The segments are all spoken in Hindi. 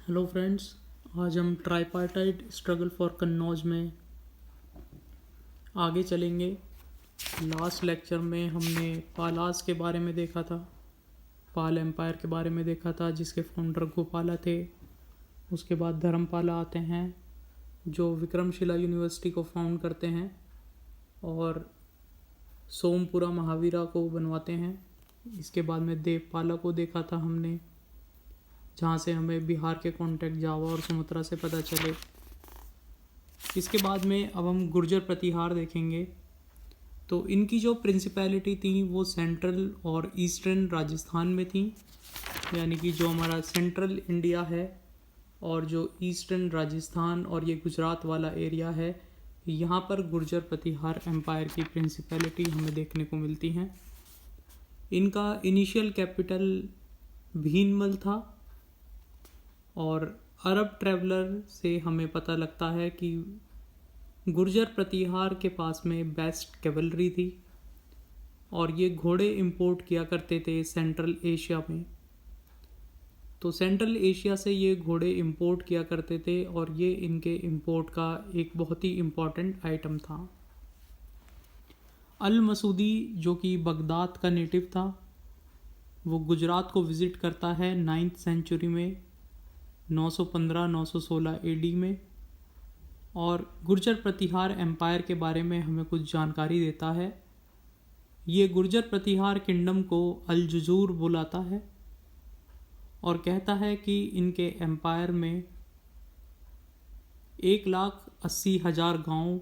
हेलो फ्रेंड्स, आज हम ट्राईपार्टाइट स्ट्रगल फॉर कन्नौज में आगे चलेंगे। लास्ट लेक्चर में हमने पालास के बारे में देखा था, पाल एम्पायर के बारे में देखा था जिसके फाउंडर गोपाला थे। उसके बाद धर्मपाला आते हैं जो विक्रमशिला यूनिवर्सिटी को फाउंड करते हैं और सोमपुरा महावीरा को बनवाते हैं। इसके बाद में देवपाला को देखा था हमने, जहाँ से हमें बिहार के कॉन्टैक्ट जावा और सुमत्रा से पता चले। इसके बाद में अब हम गुर्जर प्रतिहार देखेंगे। तो इनकी जो प्रिंसिपैलिटी थी वो सेंट्रल और ईस्टर्न राजस्थान में थी, यानी कि जो हमारा सेंट्रल इंडिया है और जो ईस्टर्न राजस्थान और ये गुजरात वाला एरिया है, यहाँ पर गुर्जर प्रतिहार एम्पायर की प्रिंसिपैलिटी हमें देखने को मिलती हैं। इनका इनिशियल कैपिटल भीनमल था और अरब ट्रैवलर से हमें पता लगता है कि गुर्जर प्रतिहार के पास में बेस्ट कैवलरी थी और ये घोड़े इंपोर्ट किया करते थे सेंट्रल एशिया में। तो सेंट्रल एशिया से ये घोड़े इंपोर्ट किया करते थे और ये इनके इंपोर्ट का एक बहुत ही इम्पॉर्टेंट आइटम था। अल मसूदी जो कि बगदाद का नेटिव था, वो गुजरात को विज़िट करता है 9th सेंचुरी में 915-916 एडी में और गुर्जर प्रतिहार एम्पायर के बारे में हमें कुछ जानकारी देता है। ये गुर्जर प्रतिहार किंगडम को अल जुजूर बुलाता है और कहता है कि इनके एम्पायर में 1,80,000 गांव,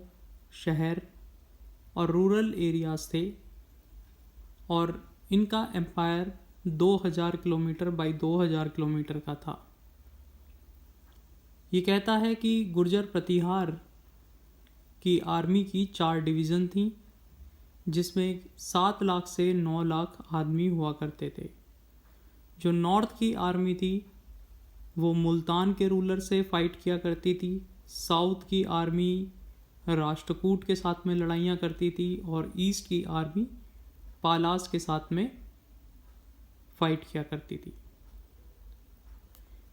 शहर और रूरल एरियाज़ थे और इनका एम्पायर 2000 किलोमीटर बाई 2000 किलोमीटर का था। ये कहता है कि गुर्जर प्रतिहार की आर्मी की 4 डिवीज़न थी, जिसमें 7 लाख से 9 लाख आदमी हुआ करते थे। जो नॉर्थ की आर्मी थी वो मुल्तान के रूलर से फ़ाइट किया करती थी, साउथ की आर्मी राष्ट्रकूट के साथ में लड़ाइयाँ करती थी और ईस्ट की आर्मी पालास के साथ में फ़ाइट किया करती थी।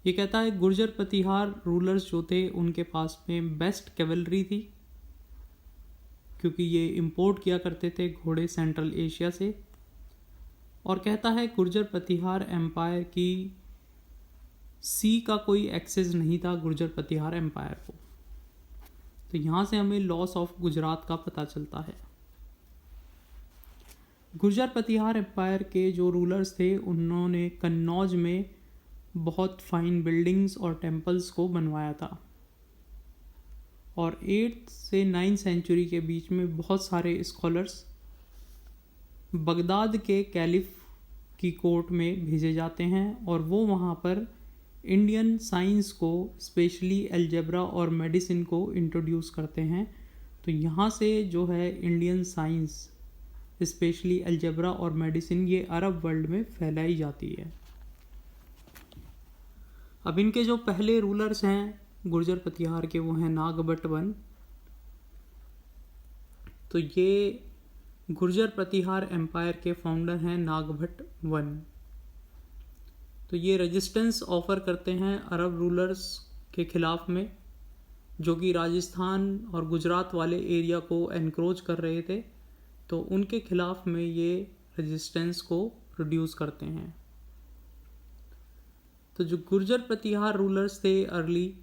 ये कहता है गुर्जर प्रतिहार रूलर्स जो थे उनके पास में बेस्ट कैवलरी थी, क्योंकि ये इंपोर्ट किया करते थे घोड़े सेंट्रल एशिया से। और कहता है गुर्जर प्रतिहार एम्पायर की सी का कोई एक्सेस नहीं था गुर्जर प्रतिहार एम्पायर को। तो यहाँ से हमें लॉस ऑफ गुजरात का पता चलता है। गुर्जर प्रतिहार एम्पायर के जो रूलर्स थे उन्होंने कन्नौज में बहुत फाइन बिल्डिंग्स और टेम्पल्स को बनवाया था और 8th से 9th सेंचुरी के बीच में बहुत सारे स्कॉलर्स बगदाद के कैलिफ की कोर्ट में भेजे जाते हैं और वो वहाँ पर इंडियन साइंस को, स्पेशली अलजेब्रा और मेडिसिन को इंट्रोड्यूस करते हैं। तो यहाँ से जो है इंडियन साइंस, स्पेशली अलजेब्रा और मेडिसिन, ये अरब वर्ल्ड में फैलाई जाती है। अब इनके जो पहले रूलर्स हैं गुर्जर प्रतिहार के वो हैं नागभट्ट वन। तो ये गुर्जर प्रतिहार एम्पायर के फाउंडर हैं नागभट्ट वन। तो ये रेजिस्टेंस ऑफर करते हैं अरब रूलर्स के ख़िलाफ़ में, जो कि राजस्थान और गुजरात वाले एरिया को एनक्रोच कर रहे थे। तो उनके ख़िलाफ़ में ये रेजिस्टेंस को प्रोड्यूस करते हैं। तो जो गुर्जर प्रतिहार रूलर्स थे अर्ली,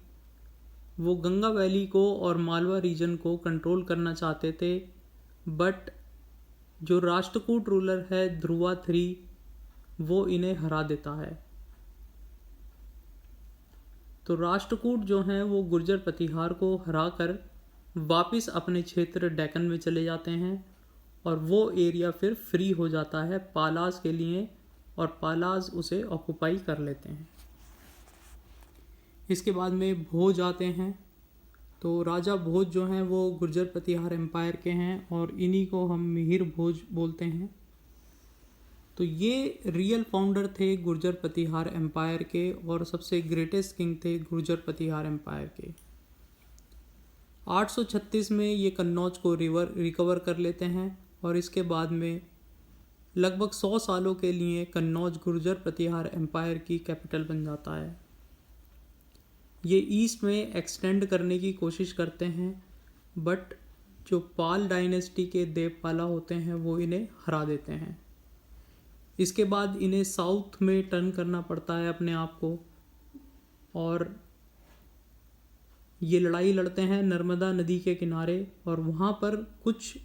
वो गंगा वैली को और मालवा रीजन को कंट्रोल करना चाहते थे, बट जो राष्ट्रकूट रूलर है ध्रुवा 3, वो इन्हें हरा देता है। तो राष्ट्रकूट जो हैं वो गुर्जर प्रतिहार को हरा कर वापस अपने क्षेत्र डेक्कन में चले जाते हैं और वो एरिया फिर फ्री हो जाता है पालास के लिए और पालास उसे ऑक्युपाई कर लेते हैं। इसके बाद में भोज आते हैं। तो राजा भोज जो हैं वो गुर्जर प्रतिहार एम्पायर के हैं और इन्हीं को हम मिहिर भोज बोलते हैं। तो ये रियल फाउंडर थे गुर्जर प्रतिहार एम्पायर के और सबसे ग्रेटेस्ट किंग थे गुर्जर प्रतिहार एम्पायर के। 836 में ये कन्नौज को रिकवर कर लेते हैं और इसके बाद में लगभग 100 सालों के लिए कन्नौज गुर्जर प्रतिहार एम्पायर की कैपिटल बन जाता है। ये ईस्ट में एक्सटेंड करने की कोशिश करते हैं, बट जो पाल डायनेस्टी के देवपाला होते हैं वो इन्हें हरा देते हैं। इसके बाद इन्हें साउथ में टर्न करना पड़ता है अपने आप को, और ये लड़ाई लड़ते हैं नर्मदा नदी के किनारे, और वहाँ पर कुछ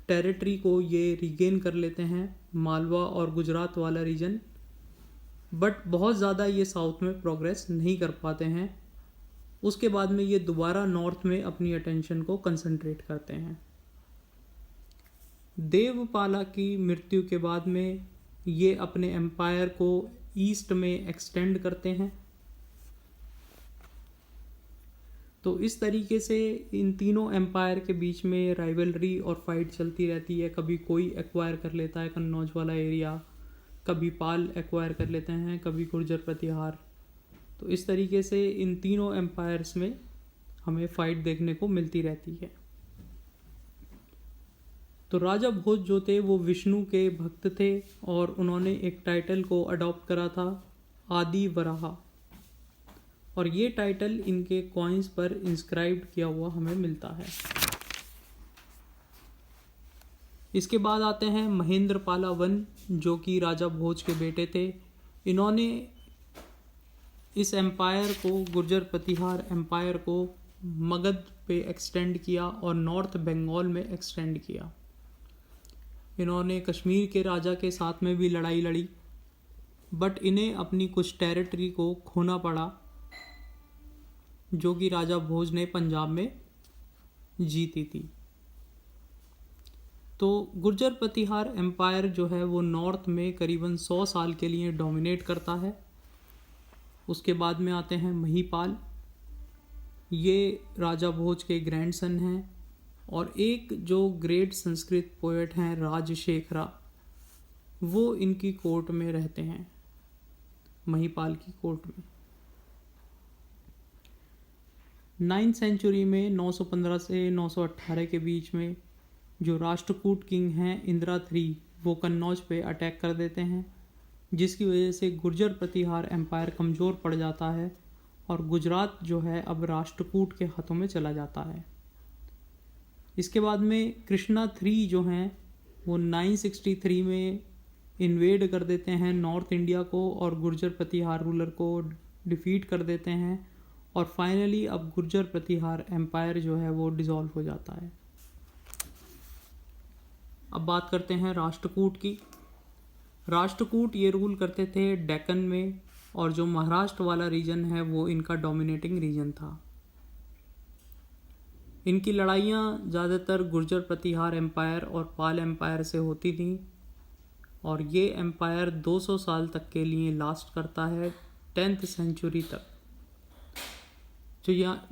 टेरिटरी को ये रिगेन कर लेते हैं, मालवा और गुजरात वाला रीजन, बट बहुत ज़्यादा ये साउथ में प्रोग्रेस नहीं कर पाते हैं। उसके बाद में ये दोबारा नॉर्थ में अपनी अटेंशन को कंसंट्रेट करते हैं। देवपाला की मृत्यु के बाद में ये अपने एम्पायर को ईस्ट में एक्सटेंड करते हैं। तो इस तरीके से इन तीनों एम्पायर के बीच में राइवलरी और फाइट चलती रहती है। कभी कोई एक्वायर कर लेता है कन्नौज वाला एरिया, कभी पाल एक्वायर कर लेते हैं, कभी गुर्जर प्रतिहार। तो इस तरीके से इन तीनों एम्पायर्स में हमें फाइट देखने को मिलती रहती है। तो राजा भोज जो थे वो विष्णु के भक्त थे, और उन्होंने एक टाइटल को अडॉप्ट करा था, आदि वराहा, और ये टाइटल इनके कॉइन्स पर इंस्क्राइब्ड किया हुआ हमें मिलता है। इसके बाद आते हैं महेंद्र पाला वन, जो कि राजा भोज के बेटे थे। इन्होंने इस एम्पायर को, गुर्जर प्रतिहार एम्पायर को मगध पे एक्सटेंड किया और नॉर्थ बंगाल में एक्सटेंड किया। इन्होंने कश्मीर के राजा के साथ में भी लड़ाई लड़ी, बट इन्हें अपनी कुछ टेरिटरी को खोना पड़ा, जो कि राजा भोज ने पंजाब में जीती थी। तो गुर्जर प्रतिहार एम्पायर जो है वो नॉर्थ में करीबन 100 साल के लिए डोमिनेट करता है। उसके बाद में आते हैं महिपाल। ये राजा भोज के ग्रैंडसन हैं, और एक जो ग्रेट संस्कृत पोएट हैं राजशेखरा, वो इनकी कोर्ट में रहते हैं, महिपाल की कोर्ट में। 9th सेंचुरी में 915 से 918 के बीच में जो राष्ट्रकूट किंग हैं इंदिरा III, वो कन्नौज पे अटैक कर देते हैं, जिसकी वजह से गुर्जर प्रतिहार एम्पायर कमज़ोर पड़ जाता है, और गुजरात जो है अब राष्ट्रकूट के हाथों में चला जाता है। इसके बाद में कृष्णा III जो हैं वो 963 में इन्वेड कर देते हैं नॉर्थ इंडिया को, और गुर्जर प्रतिहार रूलर को डिफीट कर देते हैं, और फाइनली अब गुर्जर प्रतिहार एम्पायर जो है वो डिसॉल्व हो जाता है। अब बात करते हैं राष्ट्रकूट की। राष्ट्रकूट ये रूल करते थे डेक्कन में, और जो महाराष्ट्र वाला रीजन है वो इनका डोमिनेटिंग रीजन था। इनकी लड़ाइयाँ ज़्यादातर गुर्जर प्रतिहार एम्पायर और पाल एम्पायर से होती थी, और ये एम्पायर 200 साल तक के लिए लास्ट करता है, 10th सेंचुरी तक। जो यहाँ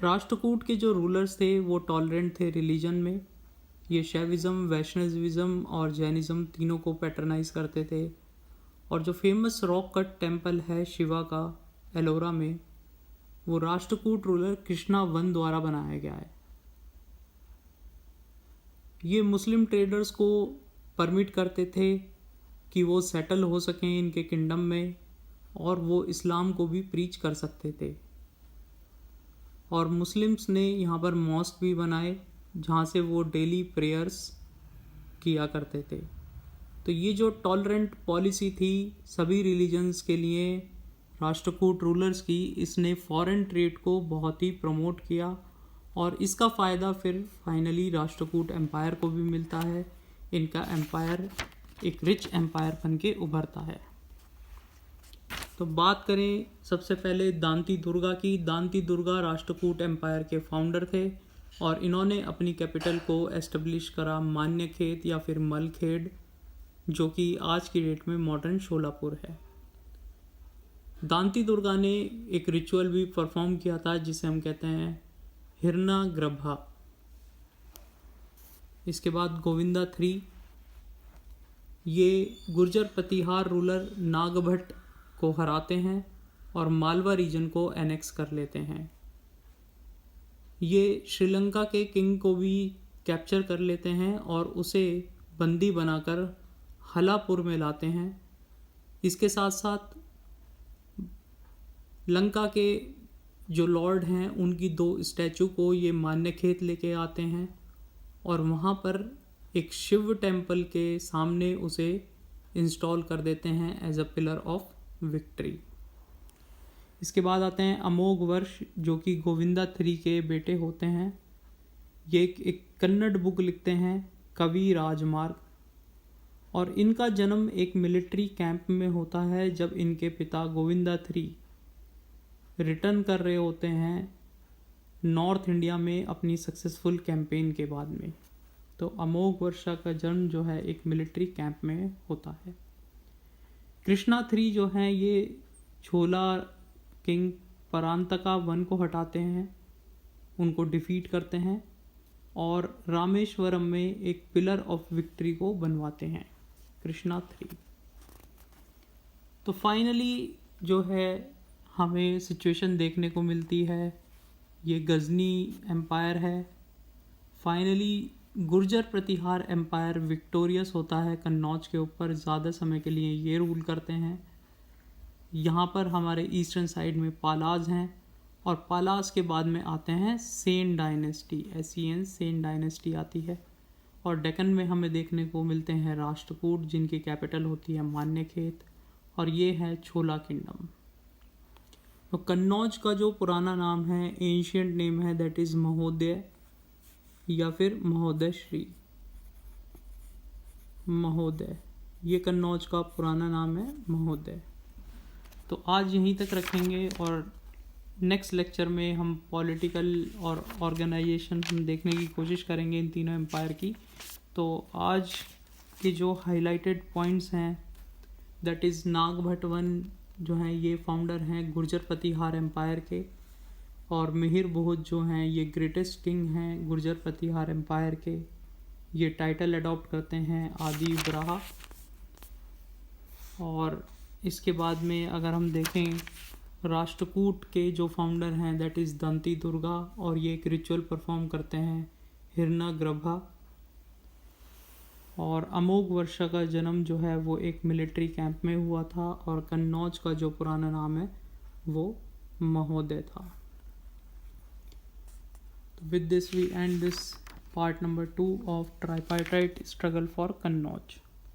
राष्ट्रकूट के जो रूलर्स थे वो टॉलरेंट थे रिलीजन में। ये शैविज़म, वैष्णविज़म और जैनिज़्म तीनों को पैटर्नाइज करते थे, और जो फेमस रॉक कट टेम्पल है शिवा का एलोरा में, वो राष्ट्रकूट रूलर कृष्णा I द्वारा बनाया गया है। ये मुस्लिम ट्रेडर्स को परमिट करते थे कि वो सेटल हो सकें इनके किंगडम में, और वो इस्लाम को भी प्रीच कर सकते थे। और मुस्लिम्स ने यहाँ पर मॉस्क भी बनाए, जहाँ से वो डेली प्रेयर्स किया करते थे। तो ये जो टॉलरेंट पॉलिसी थी सभी रिलीजन्स के लिए राष्ट्रकूट रूलर्स की, इसने फॉरेन ट्रेड को बहुत ही प्रमोट किया, और इसका फ़ायदा फिर फाइनली राष्ट्रकूट एम्पायर को भी मिलता है। इनका एम्पायर एक रिच एम्पायर बन के उभरता है। तो बात करें सबसे पहले दांती दुर्गा की। दांती दुर्गा राष्ट्रकूट एम्पायर के फाउंडर थे, और इन्होंने अपनी कैपिटल को एस्टेब्लिश करा मान्यखेत या फिर मलखेड़, जो कि आज की डेट में मॉडर्न शोलापुर है। दांती दुर्गा ने एक रिचुअल भी परफॉर्म किया था जिसे हम कहते हैं हिरना ग्रभा। इसके बाद गोविंदा III, ये गुर्जर प्रतिहार रूलर नागभट्ट को हराते हैं और मालवा रीजन को एनेक्स कर लेते हैं। ये श्रीलंका के किंग को भी कैप्चर कर लेते हैं और उसे बंदी बनाकर हलापुर में लाते हैं। इसके साथ साथ लंका के जो लॉर्ड हैं उनकी 2 स्टैचू को ये मान्यखेत लेके आते हैं और वहाँ पर एक शिव टेम्पल के सामने उसे इंस्टॉल कर देते हैं as a pillar of victory. इसके बाद आते हैं अमोघ वर्ष, जो कि गोविंदा 3 के बेटे होते हैं। ये एक कन्नड़ बुक लिखते हैं, कवि राजमार्ग, और इनका जन्म एक मिलिट्री कैंप में होता है जब इनके पिता गोविंदा 3 रिटर्न कर रहे होते हैं नॉर्थ इंडिया में अपनी सक्सेसफुल कैंपेन के बाद में। तो अमोघ वर्षा का जन्म जो है एक मिलिट्री कैंप में होता है। कृष्णा 3 जो हैं ये छोला किंग परांतका 1 को हटाते हैं, उनको डिफीट करते हैं और रामेश्वरम में एक पिलर ऑफ विक्ट्री को बनवाते हैं, कृष्णा 3। तो फाइनली जो है हमें सिचुएशन देखने को मिलती है, ये गजनी एम्पायर है। फाइनली गुर्जर प्रतिहार एम्पायर विक्टोरियस होता है कन्नौज के ऊपर, ज़्यादा समय के लिए ये रूल करते हैं। यहाँ पर हमारे ईस्टर्न साइड में पालाज हैं और पालाज के बाद में आते हैं Sen dynasty, SEN Sen dynasty आती है। और डेक्कन में हमें देखने को मिलते हैं राष्ट्रकूट, जिनकी कैपिटल होती है मान्यखेत, और ये है छोला किंगडम। तो कन्नौज का जो पुराना नाम है, एंशियंट नेम है, दैट इज़ महोदय या फिर महोदय श्री, महोदय, ये कन्नौज का पुराना नाम है महोदय। तो आज यहीं तक रखेंगे और नेक्स्ट लेक्चर में हम पॉलिटिकल और ऑर्गेनाइजेशन हम देखने की कोशिश करेंगे इन तीनों एम्पायर की। तो आज के जो हाइलाइटेड पॉइंट्स हैं, दैट इज़ नागभट्ट 1 जो हैं ये फाउंडर हैं गुर्जर प्रतिहार एम्पायर के, और मिहिर बहुत जो हैं ये ग्रेटेस्ट किंग हैं गुर्जर प्रतिहार एम्पायर के। ये टाइटल अडॉप्ट करते हैं आदि वराह। और इसके बाद में अगर हम देखें राष्ट्रकूट के जो फाउंडर हैं दैट इज़ दंती दुर्गा, और ये एक रिचुअल परफॉर्म करते हैं हिरण्यगर्भा। और अमोघ वर्षा का जन्म जो है वो एक मिलिट्री कैंप में हुआ था, और कन्नौज का जो पुराना नाम है वो महोदय था। तो with this we end this part number 2 of tripartite struggle for Kannauj.